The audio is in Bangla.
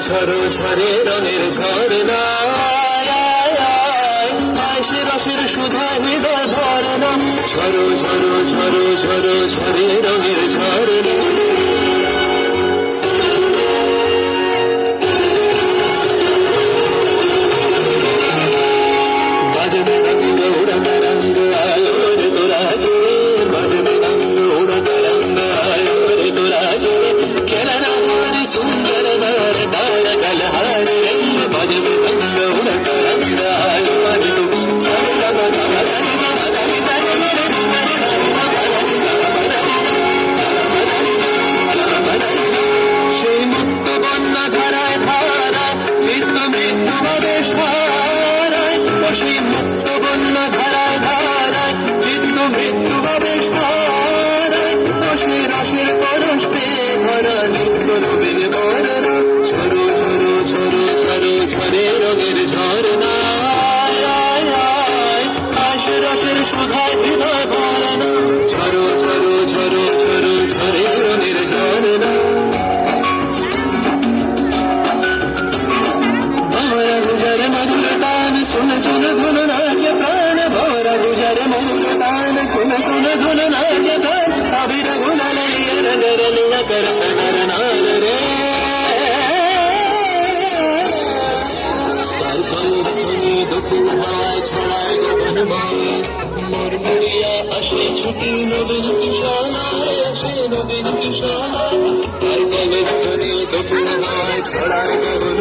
ঝরো ঝরে রঙের ঝরনা সে রসের সুধা হৃদয় ভরনা ঝরো ঝরো ঝরো ঝরো ঝরে রঙের ঝরনা বাজবে রঙ্গ উড়াতে রঙ্গ আলো রে তোরা যে বাজবে রঙ্গ উড়াতে রঙ্গ আলো রে তোরা যে খেলা না হরে সুন্দর দার দার গলহারে বাজবে রঙ্গ উড়াতে রঙ্গ আলো রে সেই মুক্ত বন্যা ধারায় ধারায় চিত্ত মৃত্যু আবেশ ধারায় সেই মুক্ত বন্যা ধারায় ধারায় চিত্ত মৃত্যু আবেশ ধারায় সেই রসের পরশ পেয়ে ভরা নিত্য নবীন বরণ ঝরো ঝরো ঝরো ঝরো ঝরে রঙের ঝরনা সে রসের সুধায় হৃদয় ভরানো ঝরো ঝরো ঝরো ঝরো ঝরে রঙের ঝরনা ভরা গুজর মধুর তান শুনে শুনে ধুন নাচে প্রাণ ভরা গুজর মধুর তান শুনে শুনে ধুন নাচে প্রাণ আবির গুলাল লিয়ে নগর লিয়া করত নরনাল রে তার কলব ধ্বনি দুকুল হাওয়ায় ছড়ায় গগন মোর মুড়িয়া আসে ছুটি নবীন কিশোরায় আসে নবীন কিশোরায় তার কলব ধ্বনি দুকুল হাওয়ায় ছড়ায় গগন